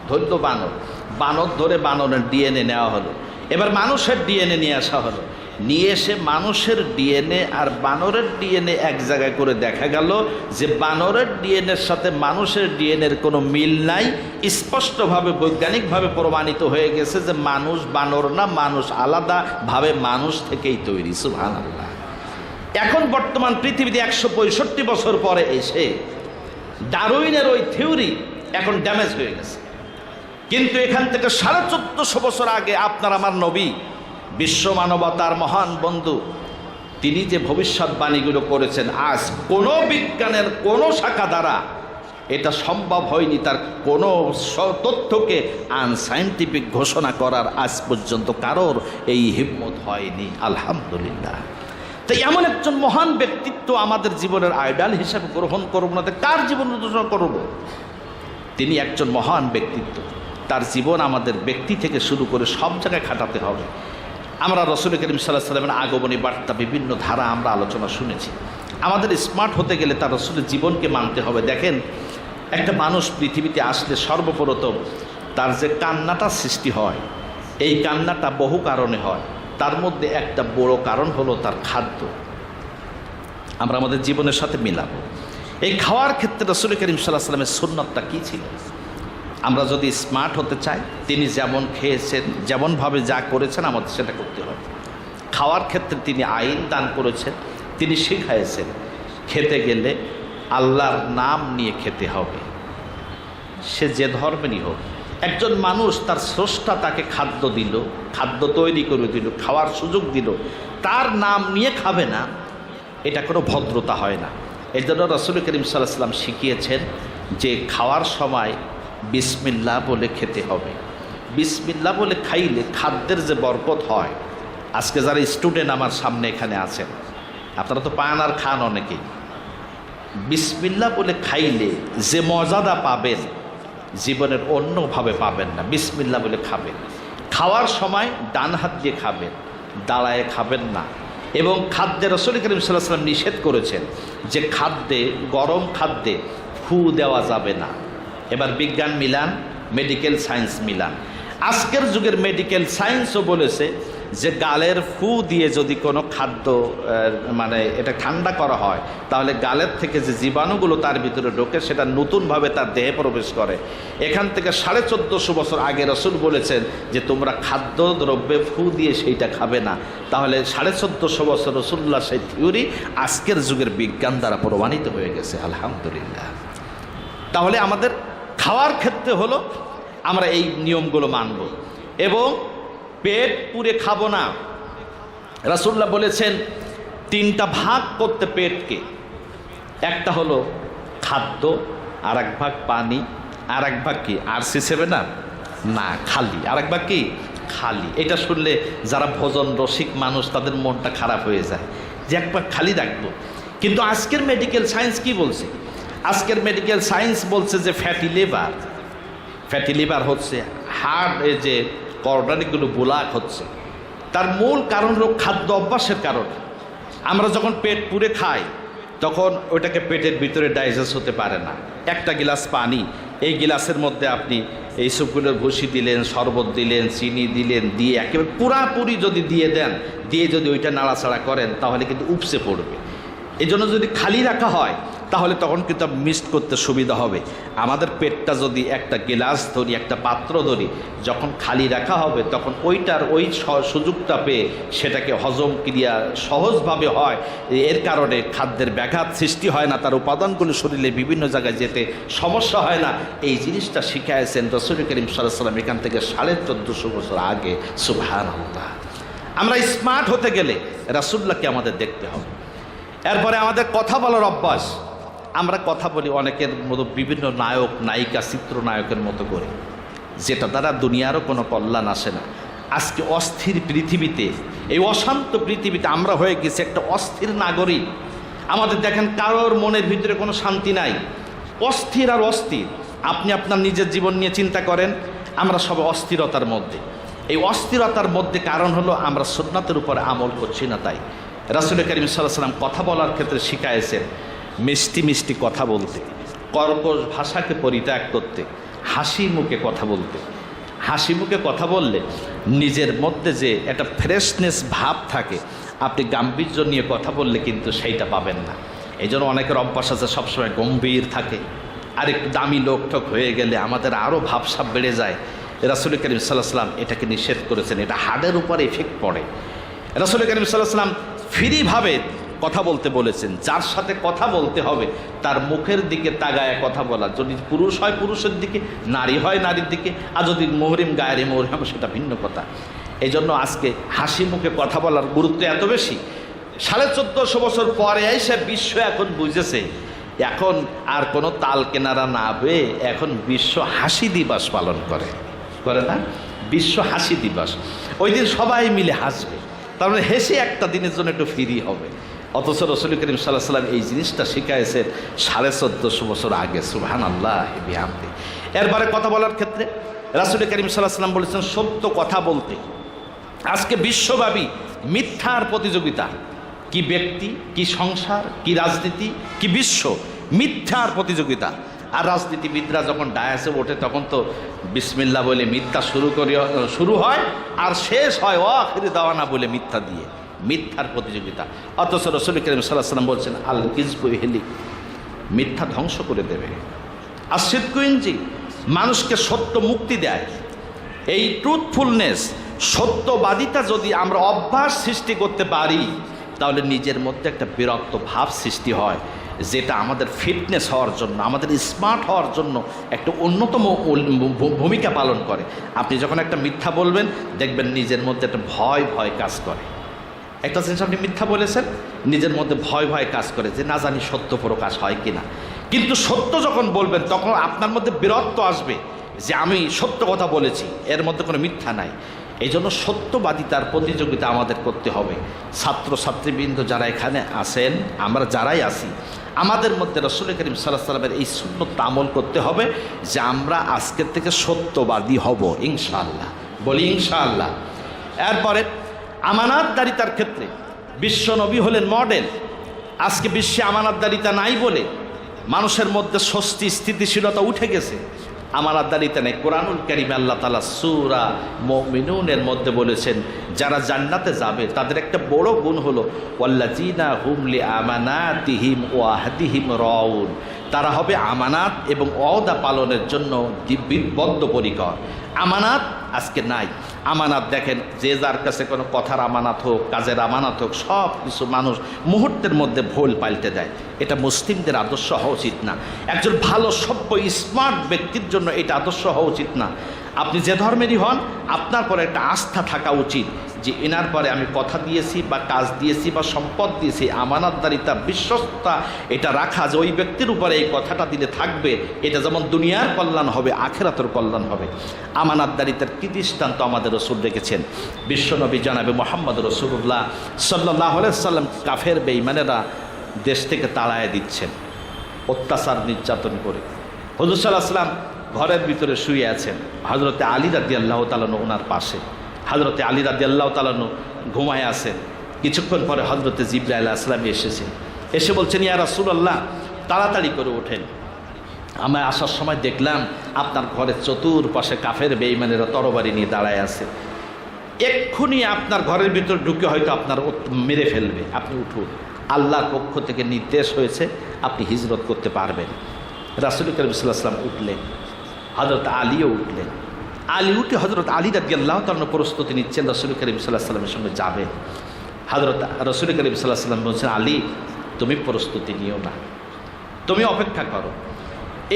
Speaker 1: ধৈর্য বানর, বানর ধরে বানরের ডিএনএ নেওয়া হলো। এবার মানুষের ডিএনএ নিয়ে আসা হলো, নিয়ে এসে মানুষের ডিএনএ আর বানরের ডিএনএ এক জায়গায় করে দেখা গেল যে বানরের ডিএনএর সাথে মানুষের ডিএনএর কোনো মিল নাই। স্পষ্টভাবে বৈজ্ঞানিকভাবে প্রমাণিত হয়ে গেছে যে মানুষ বানর না, মানুষ আলাদাভাবে মানুষ থেকেই তৈরি। সুবহানাল্লাহ। এখন বর্তমান পৃথিবীতে 165 বছর পরে এসে ডারউইনের ওই থিওরি এখন ড্যামেজ হয়ে গেছে। কিন্তু এখান থেকে 1450 বছর আগে আপনার আমার নবী, বিশ্ব মানবতার মহান বন্ধু, তিনি যে ভবিষ্যৎবাণীগুলো করেছেন, আজ কোনো বিজ্ঞানের কোনো শাখা দ্বারা এটা সম্ভব হয়নি তার কোনো তথ্যকে আনসাইন্টিফিক ঘোষণা করার আজ পর্যন্ত কারোর এই হিম্মত হয়নি। আলহামদুলিল্লাহ। তো এমন একজন মহান ব্যক্তিত্ব আমাদের জীবনের আইডল হিসাবে গ্রহণ করব না, কার জীবন উদ্দেশ্য করব? তিনি একজন মহান ব্যক্তিত্ব, তার জীবন আমাদের ব্যক্তি থেকে শুরু করে সব জায়গায় খাটাতে হবে। আমরা রসুল করিম সাল্লাল্লাহু আলাইহি ওয়াসাল্লামের আগমনী বার্তা বিভিন্ন ধারা আমরা আলোচনা শুনেছি। আমাদের স্মার্ট হতে গেলে তার রসুলের জীবনকে মানতে হবে। দেখেন, একটা মানুষ পৃথিবীতে আসলে সর্বপ্রথম তার যে কান্নাটা সৃষ্টি হয়, এই কান্নাটা বহু কারণে হয়। তার মধ্যে একটা বড় কারণ হলো তার খাদ্য। আমরা আমাদের জীবনের সাথে মিলাবো। এই খাওয়ার ক্ষেত্রে রসুল করিম সাল্লাল্লাহু আলাইহি ওয়াসাল্লামের সুন্নাতটা কী ছিল? আমরা যদি স্মার্ট হতে চাই, তিনি যেমন খেয়েছেন, যেমনভাবে যা করেছেন, আমাদের সেটা করতে হবে। খাওয়ার ক্ষেত্রে তিনি আইন দান করেছেন, তিনি শিখাইছেন খেতে গেলে আল্লাহর নাম নিয়ে খেতে হবে, সে যে ধর্মেরই হোক। একজন মানুষ তার স্রষ্টা তাকে খাদ্য দিল, খাদ্য তৈরি করে দিল, খাওয়ার সুযোগ দিল, তার নাম নিয়ে খাবে না, এটা কোনো ভদ্রতা হয় না। এই জন্য রাসূল করিম সাল্লাল্লাহু আলাইহি ওয়াসাল্লাম শিখিয়েছেন যে খাওয়ার সময় বিসমিল্লাহ বলে খেতে হবে। বিসমিল্লাহ বলে খাইলে খাদ্যের যে বরকত হয়, আজকে যারা স্টুডেন্ট আমার সামনে এখানে আছেন, আপনারা তো পান আর খান অনেকেই, বিসমিল্লাহ বলে খাইলে যে মর্যাদা পাবেন জীবনের অন্যভাবে পাবেন না। বিসমিল্লাহ বলে খাবেন, খাওয়ার সময় ডান হাত দিয়ে খাবেন, দাঁড়ায় খাবেন না। এবং খাদ্যে রাসূল করিম সাল্লাল্লাহু আলাইহি ওয়াসাল্লাম নিষেধ করেছেন যে খাদ্যে, গরম খাদ্যে ফু দেওয়া যাবে না। এবার বিজ্ঞান মিলান, মেডিকেল সায়েন্স মিলান। আজকের যুগের মেডিকেল সায়েন্সও বলেছে যে গালের ফু দিয়ে যদি কোনো খাদ্য এটা ঠান্ডা করা হয়, তাহলে গালের থেকে যে জীবাণুগুলো তার ভিতরে ঢোকে সেটা নতুনভাবে তার দেহে প্রবেশ করে। এখান থেকে 1450 বছর আগে রাসূল বলেছেন যে তোমরা খাদ্য দ্রব্যে ফু দিয়ে সেইটা খাবে না। তাহলে 1450 বছর রাসূলুল্লাহ সেই থিওরি আজকের যুগের বিজ্ঞান দ্বারা প্রমাণিত হয়ে গেছে। আলহামদুলিল্লাহ। তাহলে আমাদের খাওয়ার ক্ষেত্রে হলো আমরা এই নিয়মগুলো মানব এবং পেট পুরে খাবো না। রাসূলুল্লাহ বলেছেন 3টা ভাগ করতে পেটকে, একটা হলো খাদ্য, আর এক ভাগ পানি, আর এক ভাগ কি RC7 না খালি, আর এক ভাগ কি খালি। এটা শুনলে যারা ভোজন রসিক মানুষ তাদের মনটা খারাপ হয়ে যায় যে এক ভাগ খালি রাখবো। কিন্তু আজকের মেডিকেল সায়েন্স কি বলছে? আজকের মেডিকেল সায়েন্স বলছে যে ফ্যাটি লিভার হচ্ছে, হার্ট যে কর্ডারিগুলো ব্লক হচ্ছে, তার মূল কারণ হলো খাদ্য অভ্যাসের কারণে। আমরা যখন পেট পুরে খাই তখন ওইটাকে পেটের ভিতরে ডাইজেস্ট হতে পারে না। একটা গিলাস পানি, এই গিলাসের মধ্যে আপনি এই সবগুলোর ভুসি দিলেন, শরবত দিলেন, চিনি দিলেন, দিয়ে একেবারে পুরাপুরি যদি দিয়ে দেন, দিয়ে যদি ওইটা নাড়াচাড়া করেন তাহলে কিন্তু উপসে পড়বে। এই জন্য যদি খালি রাখা হয় তাহলে তখন কিন্তু মিক্সড করতে সুবিধা হবে। আমাদের পেটটা যদি একটা গ্লাস ধরি, একটা পাত্র ধরি, যখন খালি রাখা হবে তখন ওইটার ওই সুযোগটা পেয়ে সেটাকে হজম ক্রিয়া সহজভাবে হয়। এর কারণে খাদ্যের ব্যাঘাত সৃষ্টি হয় না, তার উপাদানগুলো শরীরে বিভিন্ন জায়গায় যেতে সমস্যা হয় না। এই জিনিসটা শিখাইছেন রাসূল করিম সাল্লাল্লাহু আলাইহি ওয়াসাল্লাম এখান থেকে 1450 বছর আগে। সুবহানাল্লাহ। আমরা স্মার্ট হতে গেলে রাসূলুল্লাহকে আমাদের দেখতে হবে। এরপরে আমাদের কথা বলার অভ্যাস। আমরা কথা বলি অনেকের মতো বিভিন্ন নায়ক নায়িকা চিত্রনায়কের মতো করে, যেটা দ্বারা দুনিয়ারও কোনো কল্যাণ আসে না। আজকে অস্থির পৃথিবীতে, এই অশান্ত পৃথিবীতে আমরা হয়ে গেছি একটা অস্থির নাগরিক। আমাদের দেখেন কারোর মনের ভিতরে কোনো শান্তি নাই, অস্থির আর অস্থির। আপনি আপনার নিজের জীবন নিয়ে চিন্তা করেন, আমরা সবাই অস্থিরতার মধ্যে। এই অস্থিরতার মধ্যে কারণ হলো আমরা সুন্নাতের উপরে আমল করছি না। তাই রাসূল করিম সাল্লাল্লাহু আলাইহি ওয়াসাল্লাম কথা বলার ক্ষেত্রে শিখাইছেন মিষ্টি মিষ্টি কথা বলতে, কর্কশ ভাষাকে পরিত্যাগ করতে, হাসি মুখে কথা বলতে। হাসি মুখে কথা বললে নিজের মধ্যে যে একটা ফ্রেশনেস ভাব থাকে, আপনি গাম্ভীর্য নিয়ে কথা বললে কিন্তু সেইটা পাবেন না। এই জন্য অনেকের অভ্যাস আছে সবসময় গম্ভীর থাকে, আর একটু দামি লোকঠক হয়ে গেলে আমাদের আরও ভাবসাব বেড়ে যায়। রাসূল করিম সাল্লাল্লাহু আলাইহি ওয়াসাল্লাম এটাকে নিষেধ করেছেন, এটা হার্টের উপর এফেক্ট পড়ে। রাসূল করিম সাল্লাল্লাহু আলাইহি ওয়াসাল্লাম ফ্রিভাবে কথা বলতে বলেছেন। যার সাথে কথা বলতে হবে তার মুখের দিকে তাকায় কথা বলা। যদি পুরুষ হয় পুরুষের দিকে, নারী হয় নারীর দিকে, আর যদি মুহরিম গায়ের মুহরিম সেটা ভিন্ন কথা। এই জন্য আজকে হাসি মুখে কথা বলার গুরুত্ব এত বেশি। 1450 বছর পরে এসে বিশ্ব এখন বুঝেছে, এখন আর কোনো তাল কেনারা না পেয়ে এখন বিশ্ব হাসি দিবস পালন করে না? বিশ্ব হাসি দিবস। ওই দিন সবাই মিলে হাসবে, তার মানে হেসে একটা দিনের জন্য একটু ফ্রি হবে। অথচ রাসূল করিম সাল্লাল্লাহু আলাইহি ওয়াসাল্লাম এই জিনিসটা শিখাইছেন 1450 বছর আগে। সুবহানাল্লাহ বিহামদি। এরপরে কথা বলার ক্ষেত্রে রাসূল করিম সাল্লাল্লাহু আলাইহি ওয়াসাল্লাম বলেছেন সত্য কথা বলতে। আজকে বিশ্বব্যাপী মিথ্যার প্রতিযোগিতা। কি ব্যক্তি, কি সংসার, কি রাজনীতি, কি বিশ্ব, মিথ্যার প্রতিযোগিতা। আর রাজনীতিবিদরা যখন ডায়াসে ওঠে তখন তো বিসমিল্লাহ বলে মিথ্যা শুরু হয় আর শেষ হয় আখিরি দাওয়ানা বলে মিথ্যা দিয়ে। মিথ্যার প্রতিযোগিতা। অথচ রাসূল করিম সাল্লাল্লাহু আলাইহি ওয়াসাল্লাম বলছেন আল কিযবু ইহলিক, মিথ্যা ধ্বংস করে দেবে। আর সিদকু ইনজি, মানুষকে সত্য মুক্তি দেয়। এই ট্রুথফুলনেস, সত্যবাদিতা যদি আমরা অভ্যাস সৃষ্টি করতে পারি তাহলে নিজের মধ্যে একটা বিরক্ত ভাব সৃষ্টি হয়, যেটা আমাদের ফিটনেস হওয়ার জন্য, আমাদের স্মার্ট হওয়ার জন্য একটা অন্যতম ভূমিকা পালন করে। আপনি যখন একটা মিথ্যা বলবেন দেখবেন নিজের মধ্যে একটা ভয় ভয় কাজ করে। একটা জিনিস আপনি মিথ্যা বলেছেন, নিজের মধ্যে ভয় ভয় কাজ করে যে না জানি সত্য প্রকাশ হয় কিনা। কিন্তু সত্য যখন বলবেন তখন আপনার মধ্যে বীরত্ব আসবে যে আমি সত্য কথা বলেছি, এর মধ্যে কোনো মিথ্যা নাই। এই জন্য সত্যবাদিতার প্রতিযোগিতা আমাদের করতে হবে। ছাত্রছাত্রীবৃন্দ যারা এখানে আসেন, আমরা যারাই আসি, আমাদের মধ্যে রাসূল করিম সাল্লাল্লাহু আলাইহি ওয়াসাল্লামের এই সুন্নত আমল করতে হবে যে আমরা আজকের থেকে সত্যবাদী হব ইনশাআল্লাহ। বলি ইনশাআল্লাহ। এরপরে আমানতদারিতার ক্ষেত্রে বিশ্বনবী হলেন মডেল। আজকে বিশ্বে আমানতদারিতা নাই বলে মানুষের মধ্যে স্বস্তি স্থিতিশীলতা উঠে গেছে। আমানতদারিতা নেই। কোরআনুল কারীমে আল্লাহ তাআলা সূরা মুমিনুনের মধ্যে বলেছেন যারা জান্নাতে যাবে তাদের একটা বড় গুণ হলো ওয়াল্লাযীনা হুম লিআমানাতিহিম ওয়া আহদিহিম রাউন, তারা হবে আমানাত এবং ওয়াদা পালনের জন্য বদ্ধপরিকর। আমানাত আজকে নাই। আমানাত দেখেন যে যার কাছে কোনো কথার আমানাত হোক, কাজের আমানাত হোক, সব কিছু মানুষ মুহূর্তের মধ্যে ভুল পাল্টে দেয়। এটা মুসলিমদের আদর্শ হওয়া উচিত না। একজন ভালো সভ্য স্মার্ট ব্যক্তির জন্য এটা আদর্শ হওয়া উচিত না। আপনি যে ধর্মেরই হন, আপনার পরে একটা আস্থা থাকা উচিত যে এনার পরে আমি কথা দিয়েছি বা কাজ দিয়েছি বা সম্পদ দিয়েছি, আমানতদারিতা, বিশ্বস্ততা এটা রাখা যে ওই ব্যক্তির উপরে এই কথাটা দিলে থাকবে, এটা যেমন দুনিয়ার কল্যাণ হবে আখিরাতের কল্যাণ হবে। আমানতদারিতার কি দৃষ্টান্ত আমাদের রাসূল রেখেছেন। বিশ্বনবী জনাবে মুহাম্মদ রাসূলুল্লাহ সাল্লাল্লাহু আলাইহি ওয়াসাল্লাম কাফের বেঈমানেরা দেশ থেকে তাড়ায় দিচ্ছেন অত্যাচার নির্যাতন করে। হুজুর সাল্লাল্লাহু আলাইহি ওয়াসাল্লাম ঘরের ভিতরে শুয়ে আছেন, হযরতে আলী রাদিয়াল্লাহু তাআলা ওনার পাশে। হযরতে আলী রাদিয়াল্লাহু তাআলা আনহু ঘুমায় আছেন। কিছুক্ষণ পরে হযরতে জিবরাইল আলাইহিস সালাম এসেছেন, এসে বলছেন, ইয়া রাসূলুল্লাহ, তাড়াতাড়ি করে ওঠেন, আমি আসার সময় দেখলাম আপনার ঘরের চতুর্পাশে কাফের বেঈমানেরা তরবারি নিয়ে দাঁড়ায় আছে, এক্ষুনি আপনার ঘরের ভিতর ঢুকে হয়তো আপনার মেরে ফেলবে, আপনি উঠুন, আল্লাহর পক্ষ থেকে নির্দেশ হয়েছে আপনি হিজরত করতে পারবেন। রাসূল করিম সাল্লাল্লাহু আলাইহি ওয়াসাল্লাম উঠলেন, হযরত আলীও উঠলেন। আলী উঠে হযরত আলী রাদিয়াল্লাহু তাআলা প্রস্তুতি নিচ্ছেন রাসূল করিম সাল্লাল্লাহু আলাইহি ওয়াসাল্লামের সঙ্গে যাবেন। রাসূল করিম সাল্লাল্লাহু আলাইহি ওয়াসাল্লাম বলছেন, আলী তুমি প্রস্তুতি নিও না, তুমি অপেক্ষা করো,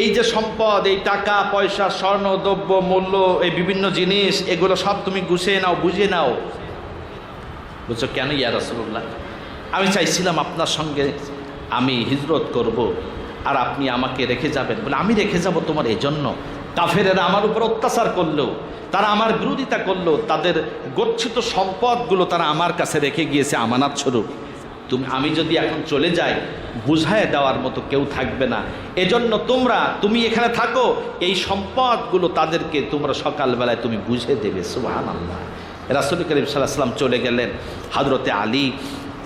Speaker 1: এই যে সম্পদ, এই টাকা পয়সা, স্বর্ণ দ্রব্য মূল্য, এই বিভিন্ন জিনিস, এগুলো সব তুমি গুছিয়ে নাও, বুঝে নাও। বলছো কেন ইয়া রাসূলুল্লাহ? আমি চাইছিলাম আপনার সঙ্গে আমি হিজরত করব, আর আপনি আমাকে রেখে যাবেন। বলে আমি রেখে যাব তোমার এই জন্য, কাফেরেরা আমার উপর অত্যাচার করলো, তারা আমার বিরোধিতা করলো, তাদের গচ্ছিত সম্পদগুলো তারা আমার কাছে রেখে গিয়েছে আমানত স্বরূপ। আমি যদি এখন চলে যাই, বুঝায় দেওয়ার মতো কেউ থাকবে না, এজন্য তুমি এখানে থাকো, এই সম্পদগুলো তাদেরকে তোমরা সকালবেলায় তুমি বুঝে দেবে। সুবহানাল্লাহ। রাসূল করিম সাল্লাল্লাহু আলাইহি ওয়াসাল্লাম চলে গেলেন, হযরতে আলী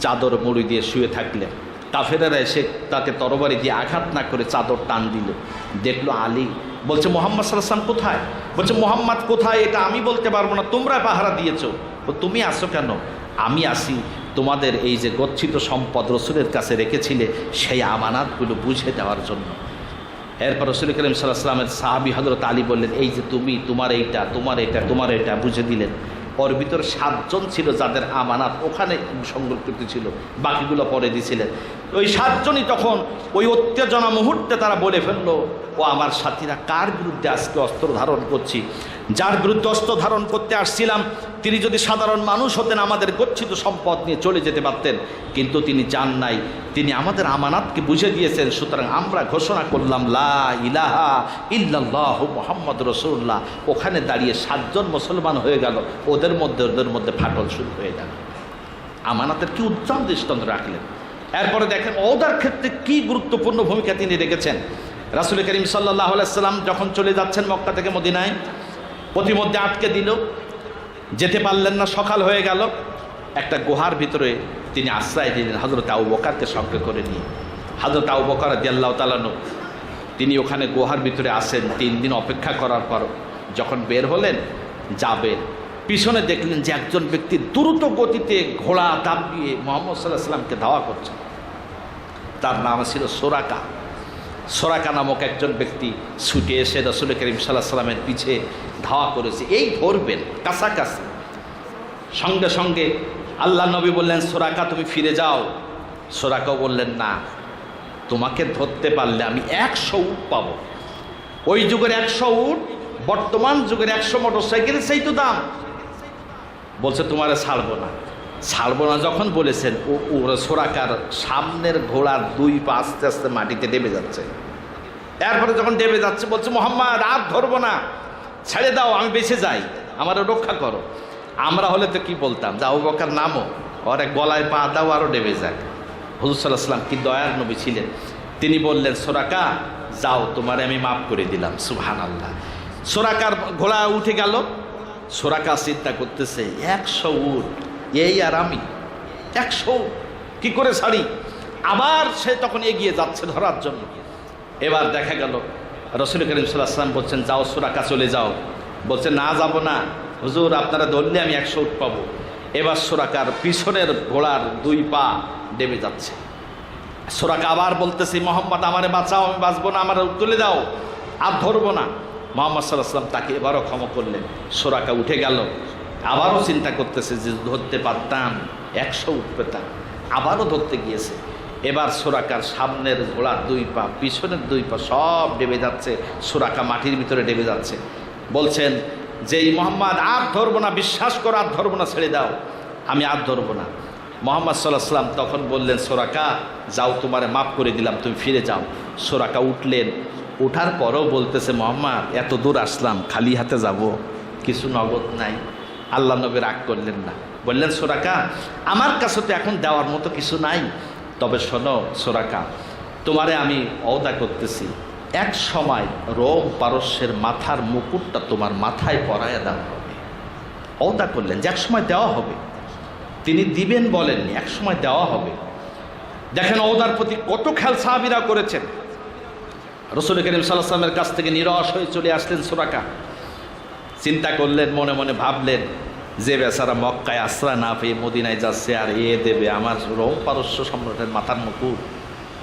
Speaker 1: চাদর মুড়ি দিয়ে শুয়ে থাকলেন। কাফেরেরা এসে তাকে তরবারি দিয়ে আঘাত না করে চাদর টান দিল, দেখলো আলী। বলছে মুহাম্মদ সাল্লাল্লাহু আলাইহি ওয়াসাল্লাম কোথায়? বলছে মুহাম্মদ কোথায় এটা আমি বলতে পারবো না, তোমরা পাহারা দিয়েছো। তুমি আসো কেন? আমি আসি তোমাদের এই যে গচ্ছিত সম্পদ রসুলের কাছে রেখেছিলে সেই আমানাতগুলো বুঝে দেওয়ার জন্য। এরপর রসুল করিম সাল্লাল্লাহু আলাইহি ওয়াসাল্লামের সাহাবী হযরত আলী বললেন, এই যে তোমার এইটা, তোমার এইটা বুঝে দিলেন। ওর ভিতর 7 জন ছিল যাদের আমানাত ওখানে সংরক্ষিত ছিল, বাকিগুলো পরে দিয়েছিলেন। ওই 7 জনই তখন ওই উত্তেজনা মুহূর্তে তারা বলে ফেললো, ও আমার সাথীরা, কার বিরুদ্ধে আজকে অস্ত্র ধারণ করছি? যার বিরুদ্ধে অস্ত্র ধারণ করতে আসছিলাম তিনি যদি সাধারণ মানুষ হতেন আমাদের গচ্ছিত সম্পদ নিয়ে চলে যেতে পারতেন, কিন্তু তিনি চান নাই, তিনি আমাদের আমানাতকে বুঝে দিয়েছেন। সুতরাং আমরা ঘোষণা করলাম লা ইলাহা ইল্লাল্লাহু মুহাম্মাদুর রাসূলুল্লাহ। ওখানে দাঁড়িয়ে 7 জন মুসলমান হয়ে গেল, ওদের মধ্যে ফাটল শুরু হয়ে গেল। আমানাতের কি উত্তম দৃষ্টান্ত রাখলেন। এরপরে দেখেন ওদের ক্ষেত্রে কি গুরুত্বপূর্ণ ভূমিকা তিনি রেখেছেন। রাসূল করিম সাল্লাল্লাহু আলাইহি ওয়াসাল্লাম যখন চলে যাচ্ছেন মক্কা থেকে মদিনায়, পথিমধ্যে আটকে দিল, যেতে পারলেন না, সকাল হয়ে গেল। একটা গুহার ভিতরে তিনি আশ্রয় দিলেন হযরত আবু বকরকে সঙ্গে করে নিয়ে। হযরত আবু বকর রাদিয়াল্লাহু তাআলা আনহু তিনি ওখানে গুহার ভিতরে আসেন। 3 দিন অপেক্ষা করার পর যখন বের হলেন যাবেন, পিছনে দেখলেন যে একজন ব্যক্তি দ্রুত গতিতে ঘোড়া দাপিয়ে মুহাম্মদ সাল্লাল্লাহু আলাইহি ওয়াসাল্লামকে ধাওয়া করছে। তার নাম ছিল সোরাকা নামক একজন ব্যক্তি ছুটে এসে রাসূল করিম সাল্লাল্লাহু আলাইহি ওয়াসাল্লামের পিছে ধাওয়া করেছে, এই ধরবেন কাছাকাছি। সঙ্গে সঙ্গে আল্লাহ নবী বললেন, সোরাকা তুমি ফিরে যাও। সোরাকাও বললেন, না, তোমাকে ধরতে পারলে আমি 100 উট পাবো। ওই যুগের 100 উট বর্তমান যুগের 100 মোটরসাইকেলের সেই তো দাম। বলছে তোমারে ছাড়বো না যখন বলেছেন, ওরা সোরাকার সামনের ঘোড়ার 2 পা আস্তে আস্তে মাটিতে ডেবে যাচ্ছে। এরপরে যখন ডেবে যাচ্ছে বলছে, মুহাম্মদ আর ধরবো না, ছেড়ে দাও, আমি বেঁচে যাই, আমারও রক্ষা করো। আমরা হলে তো কি বলতাম, যে আবু বকর নামো, ওর গলায় পা দাও, আরও ডেবে যাক। হুজুর সাল্লাল্লাহু আলাইহি ওয়াসাল্লাম কি দয়ার নবী ছিলেন, তিনি বললেন, সোরাকা যাও, তোমারে আমি মাফ করে দিলাম। সুবহানাল্লাহ। সোরাকার ঘোড়া উঠে গেল। সোরাকা চিন্তা করতেছে, 100 উট, এই আর আমি 100 কি করে ছাড়ি। আবার সে তখন এগিয়ে যাচ্ছে ধরার জন্য। এবার দেখা গেল রাসূল করিম সাল্লাল্লাহু আলাইহি ওয়াসাল্লাম বলছেন, যাও সোরাকা চলে যাও। বলছে, না যাব না হুজুর, আপনারা ধরলে আমি 100 উট পাবো। এবার সোরাকার পিছনের ঘোড়ার 2 পা ডেবে যাচ্ছে। সোরাকা আবার বলতেছে, মুহাম্মদ আমারে বাঁচাও, আমি বাঁচবো না, আমার তুলে দাও, আর ধরবো না। মুহাম্মদ সাল্লাল্লাহু আলাইহি ওয়াসাল্লাম তাকে এবারও ক্ষমা করলেন। সোরাকা উঠে গেল। আবারও চিন্তা করতেছে যে ধরতে পারতাম 100 উট পেতাম। আবারও ধরতে গিয়েছে। এবার সোরাকার সামনের ঘোড়ার 2 পা, পিছনের 2 পা সব ডেবে যাচ্ছে। সোরাকা মাটির ভিতরে ডেবে যাচ্ছে। বলছেন যে, এই মুহাম্মদ আর ধরবো না, বিশ্বাস করো, আর ধরবো না, ছেড়ে দাও, আমি আর ধরবো না। মুহাম্মদ সাল্লাল্লাহু আলাইহি ওয়াসাল্লাম তখন বললেন, সোরাকা যাও, তোমারে মাফ করে দিলাম, তুমি ফিরে যাও। সোরাকা উঠলেন। ওঠার পরও বলতেছে, মুহাম্মদ এত দূর আসলাম, খালি হাতে যাব, কিছু নগদ নাই। আল্লাহ নবী রাগ করলেন না, বললেন, সোরাকা আমার কাছে তো এখন দেওয়ার মতো কিছু নাই, তবে শোনো সোরাকা, তোমারে আমি ওয়াদা করতেছি, এক সময় রোম পারস্যের মাথার মুকুটটা তোমার মাথায় পরাইয়া দেওয়া হবে। ওদা করলেন যে এক সময় দেওয়া হবে। তিনি দিবেন বলেননি, এক সময় দেওয়া হবে। দেখেন ওদার প্রতি কত খেয়াল সাহাবীরা করেছেন। রাসূল করিম সাল্লাল্লাহু আলাইহি ওয়াসাল্লামের কাছ থেকে নিরাশ হয়ে চলে আসলেন সুরাকা। চিন্তা করলেন, মনে মনে ভাবলেন যে বেচারা মক্কায় আশ্রয় না পেয়ে মদিনায় যাচ্ছে, আর দেবে আমার রোম পারস্য সম্রাটের মাথার মুকুট।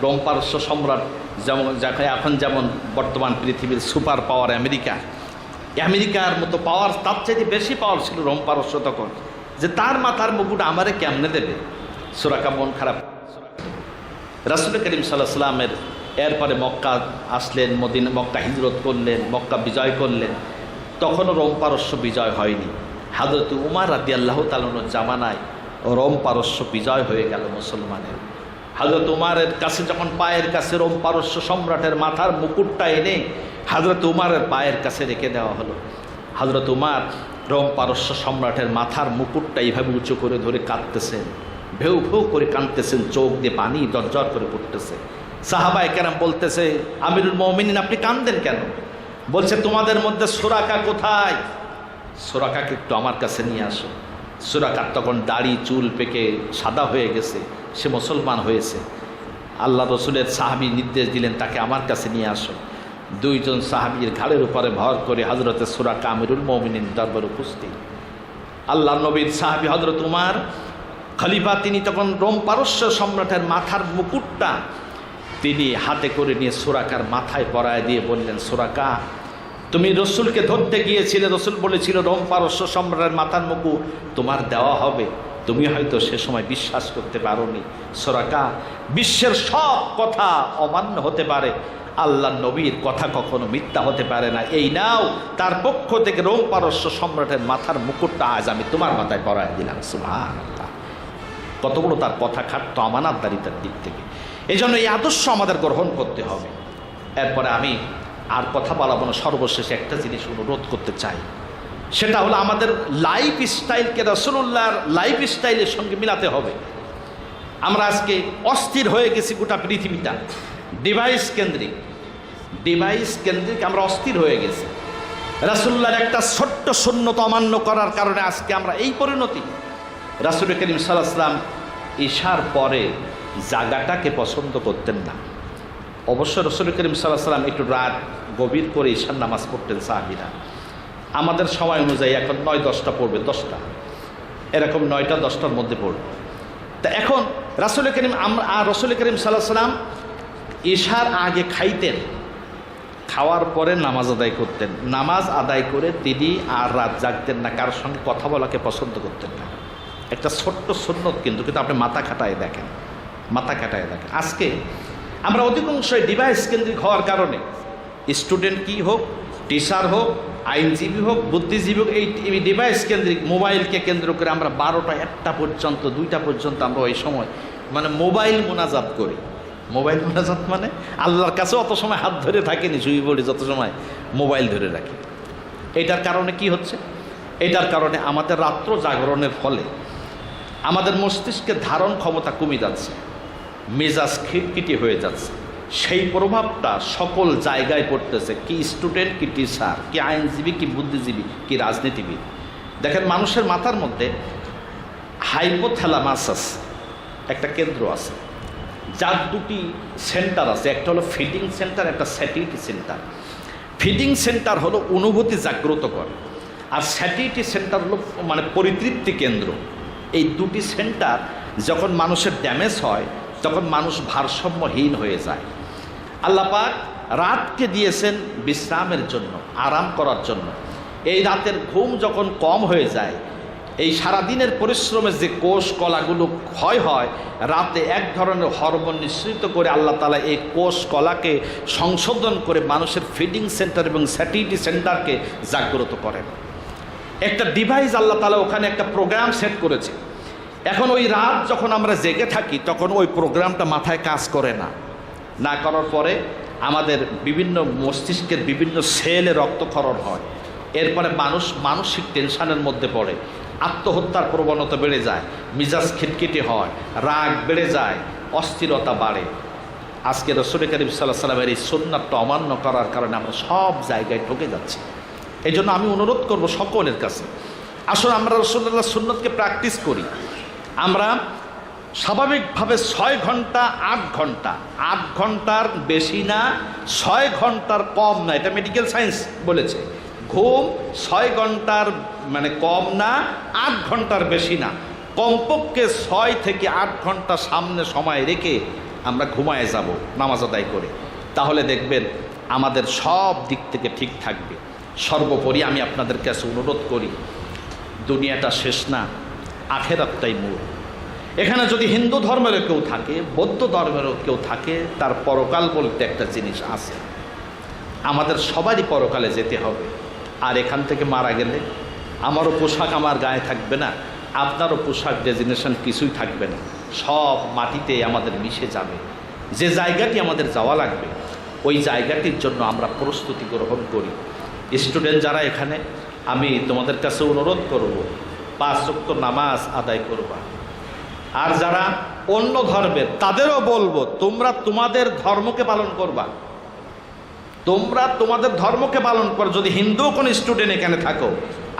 Speaker 1: রোম পারস্য সম্রাট যেমন যাকে এখন যেমন বর্তমান পৃথিবীর সুপার পাওয়ার আমেরিকা, আমেরিকার মতো পাওয়ার, তার চাইতে বেশি পাওয়ার ছিল রোম পারস্য তখন, যে তার মাথার মুকুট আমারে কেমনে দেবে। সুরাকা মন খারাপ। রাসূল করিম সাল্লাল্লাহু আলাইহি ওয়াসাল্লামের এরপরে মক্কা আসলেন, মক্কা হিজরত করলেন, মক্কা বিজয় করলেন। তখনও রোম পারস্য বিজয় হয়নি। হযরত উমর রাদিয়াল্লাহু তাআলা আনহুর জামানায় রোম পারস্য বিজয় হয়ে গেল মুসলমানের। হযরত উমরের কাছে যখন পায়ের কাছে রোম পারস্য সম্রাটের মাথার মুকুটটা এনে হযরত উমরের পায়ের কাছে রেখে দেওয়া হলো। হযরত উমর রোম পারস্য সম্রাটের মাথার মুকুটটা এইভাবে উঁচু করে ধরে কাঁদতেছেন, ভেউ ভেউ করে কাঁদতেছেন, চোখ দিয়ে পানি দরজর করে পড়তেছে। সাহাবায়ে কেরাম বলতেছে, আমিরুল মুমিনিন আপনি কাঁদেন কেন? বলছে তোমাদের মধ্যে সুরাকা কোথায়? সুরাকাকে একটু আমার কাছে নিয়ে আসো। সুরাকার তখন দাড়ি চুল পেকে সাদা হয়ে গেছে, সে মুসলমান হয়েছে। আল্লাহ রসুলের সাহাবী নির্দেশ দিলেন তাকে আমার কাছে নিয়ে আসো। দুইজন সাহাবীর ঘাড়ের উপরে ভর করে হযরতে সুরাকা আমিরুল মুমিনিন দরবারে উপস্থিত। আল্লাহ নবীর সাহাবী হযরত উমর খলিফা, তিনি তখন রোম পারস্য সম্রাটের মাথার মুকুটটা তিনি হাতে করে নিয়ে সুরাকার মাথায় পরায় দিয়ে বললেন, সুরাকা তুমি রসুলকে ধরতে গিয়েছিলে, রসুল বলেছিল রোম পারস্য সম্রাটের মাথার মুকুট তোমার দেওয়া হবে, তুমি হয়তো সে সময় বিশ্বাস করতে পারোনি। সুরাকা, বিশ্বের সব কথা অমান্য হতে পারে, আল্লাহ নবীর কথা কখনো মিথ্যা হতে পারে না। এই নাও, তার পক্ষ থেকে রোম পারস্য সম্রাটের মাথার মুকুটটা আজ আমি তোমার মাথায় পরায় দিলাম। সুবহানাল্লাহ, কত বড় তার কথা খাটতো আমানতদারিতার দিক থেকে। এই জন্য এই আদর্শ আমাদের গ্রহণ করতে হবে। এরপরে আমি আর কথা বলাবো না, সর্বশেষে একটা জিনিস অনুরোধ করতে চাই, সেটা হলো আমাদের লাইফ স্টাইলকে রাসূলুল্লাহর লাইফ স্টাইলের সঙ্গে মিলাতে হবে। আমরা আজকে অস্থির হয়ে গেছি, গোটা পৃথিবীটা ডিভাইস কেন্দ্রিক আমরা অস্থির হয়ে গেছি। রাসূলুল্লাহর একটা ছোট্ট সুন্নত অমান্য করার কারণে আজকে আমরা এই পরিণতি। রাসূল করিম সাল্লাল্লাহু আলাইহি ওয়াসাল্লাম ঈশার পরে জাগাটাকে পছন্দ করতেন না। অবশ্য রাসূল করিম সাল্লাল্লাহু আলাইহি ওয়াসাল্লাম একটু রাত গভীর করে ঈশার নামাজ পড়তেন সাহাবীরা। আমাদের সময় অনুযায়ী এখন 9-10টা পড়বে, 10টা এরকম 9টা-10টার মধ্যে পড়বে। তা এখন রাসূল করিম সাল্লাল্লাহু আলাইহি ওয়াসাল্লাম ঈশার আগে খাইতেন, খাওয়ার পরে নামাজ আদায় করতেন। নামাজ আদায় করে তিনি আর রাত জাগতেন না, কারোর সঙ্গে কথা বলাকে পছন্দ করতেন না। একটা ছোট্ট সুন্নত, কিন্তু আপনি মাথা খাটায় দেখেন। আজকে আমরা অধিকাংশই ডিভাইস কেন্দ্রিক হওয়ার কারণে স্টুডেন্ট কি হোক, টিচার হোক, আইনজীবী হোক, বুদ্ধিজীবী হোক, এই ডিভাইস কেন্দ্রিক মোবাইলকে কেন্দ্র করে আমরা 12টা 1টা পর্যন্ত 2টা পর্যন্ত আমরা ওই সময় মোবাইল মোনাজাত করি। মোবাইল মোনাজাত মানে আল্লাহর কাছে অত সময় হাত ধরে থাকিনি, শুয়ে পড়ি, যত সময় মোবাইল ধরে রাখি। এটার কারণে কি হচ্ছে? এটার কারণে আমাদের রাত্র জাগরণের ফলে আমাদের মস্তিষ্কের ধারণ ক্ষমতা কমে যাচ্ছে, মেজাজ খিটখিটি হয়ে যাচ্ছে। সেই প্রভাবটা সকল জায়গায় পড়তেছে, কি স্টুডেন্ট, কি টিচার, কি আইনজীবী, কি বুদ্ধিজীবী, কি রাজনীতিবিদ। দেখেন মানুষের মাথার মধ্যে হাইপোথ্যালামাসাস একটা কেন্দ্র আছে, যার দুটি সেন্টার আছে, একটা হলো ফিডিং সেন্টার, একটা স্যাটিটি সেন্টার। ফিডিং সেন্টার হলো অনুভূতি জাগ্রত করে, আর স্যাটিটি সেন্টার হলো পরিতৃপ্তি কেন্দ্র। এই দুটি সেন্টার যখন মানুষের ড্যামেজ হয় তখন মানুষ ভারসাম্যহীন হয়ে যায়। আল্লাহ পাক রাতকে দিয়েছেন বিশ্রামের জন্য, আরাম করার জন্য। এই রাতের ঘুম যখন কম হয়ে যায়, এই সারাদিনের পরিশ্রমের যে কোষ কলাগুলো ক্ষয় হয়, রাতে এক ধরনের হরমোন নিঃসৃত করে আল্লাহ তাআলা এই কোষ কলাকে সংশোধন করে মানুষের ফিডিং সেন্টার এবং স্যাটিটি সেন্টারকে জাগ্রত করেন। একটা ডিভাইস আল্লাহ তাআলা ওখানে একটা প্রোগ্রাম সেট করেছে। এখন ওই রাত যখন আমরা জেগে থাকি তখন ওই প্রোগ্রামটা মাথায় কাজ করে না করার পরে আমাদের বিভিন্ন মস্তিষ্কের বিভিন্ন সেলে রক্তক্ষরণ হয়। এরপরে মানুষ মানসিক টেনশনের মধ্যে পড়ে, আত্মহত্যার প্রবণতা বেড়ে যায়, মিজাজ খিটখিটে হয়, রাগ বেড়ে যায়, অস্থিরতা বাড়ে। আজকে রাসূল করিম সাল্লাল্লাহু আলাইহি ওয়াসাল্লামের এই সুন্নাতটা অমান্য করার কারণে আমরা সব জায়গায় ঠকে যাচ্ছি। এই জন্য আমি অনুরোধ করব সকলের কাছে, আসলে আমরা রাসূলুল্লাহ সুন্নতকে প্র্যাকটিস করি। আমরা স্বাভাবিকভাবে 6 ঘন্টা 8 ঘন্টা, 8 ঘন্টার বেশি না, 6 ঘন্টার কম না, এটা মেডিকেল সায়েন্স বলেছে। ঘুম 6 ঘন্টার মানে কম না, 8 ঘন্টার বেশি না, কমপক্ষে 6 থেকে 8 ঘন্টা সামনে সময় রেখে আমরা ঘুমায় যাব নামাজ আদায় করে। তাহলে দেখবেন আমাদের সব দিক থেকে ঠিক থাকবে। সর্বোপরি আমি আপনাদের কাছে অনুরোধ করি, দুনিয়াটা শেষ না, আখেরাতটাই মূল। এখানে যদি হিন্দু ধর্মেরও কেউ থাকে, বৌদ্ধ ধর্মেরও কেউ থাকে, তার পরকাল বলতে একটা জিনিস আছে। আমাদের সবারই পরকালে যেতে হবে। আর এখান থেকে মারা গেলে আমারও পোশাক আমার গায়ে থাকবে না, আপনারও পোশাক ডেজিগনেশন কিছুই থাকবে না, সব মাটিতে আমাদের মিশে যাবে। যে জায়গাটি আমাদের যাওয়া লাগবে ওই জায়গাটির জন্য আমরা প্রস্তুতি গ্রহণ করি। স্টুডেন্ট যারা এখানে, আমি তোমাদের কাছে অনুরোধ করব 5 ওয়াক্ত নামাজ আদায় করবা। আর যারা অন্য ধর্মের তাদেরও বলবো তোমরা তোমাদের ধর্মকে পালন করবা, তোমরা তোমাদের ধর্মকে পালন করো। যদি হিন্দু কোনো স্টুডেন্ট এখানে থাকো,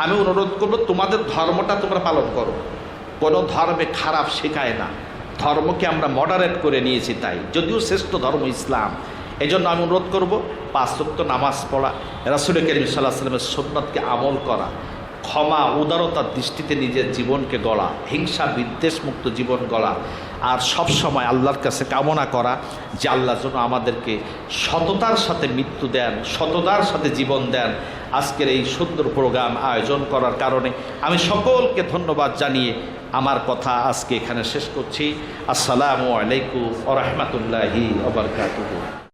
Speaker 1: আমি অনুরোধ করবো তোমাদের ধর্মটা তোমরা পালন করো। কোনো ধর্মে খারাপ শেখায় না, ধর্মকে আমরা মডারেট করে নিয়েছি তাই, যদিও শ্রেষ্ঠ ধর্ম ইসলাম। এই জন্য আমি অনুরোধ করব 5 ওয়াক্ত নামাজ পড়া, রাসূল করিম সাল্লাল্লাহু আলাইহি ওয়াসাল্লামের সুন্নাতকে আমল করা, ক্ষমা উদারতার দৃষ্টিতে নিজের জীবনকে গড়া, হিংসা বিদ্বেষ মুক্ত জীবন গড়া, আর সব সময় আল্লাহর কাছে কামনা করা যে আল্লাহ যেন আমাদেরকে সততার সাথে মৃত্যু দেন, সততার সাথে জীবন দেন। আজকের এই সুন্দর প্রোগ্রাম আয়োজন করার কারণে আমি সকলকে ধন্যবাদ জানিয়ে আমার কথা আজকে এখানে শেষ করছি। আসসালামু আলাইকুম ওয়া রাহমাতুল্লাহি ওয়া বারাকাতুহু।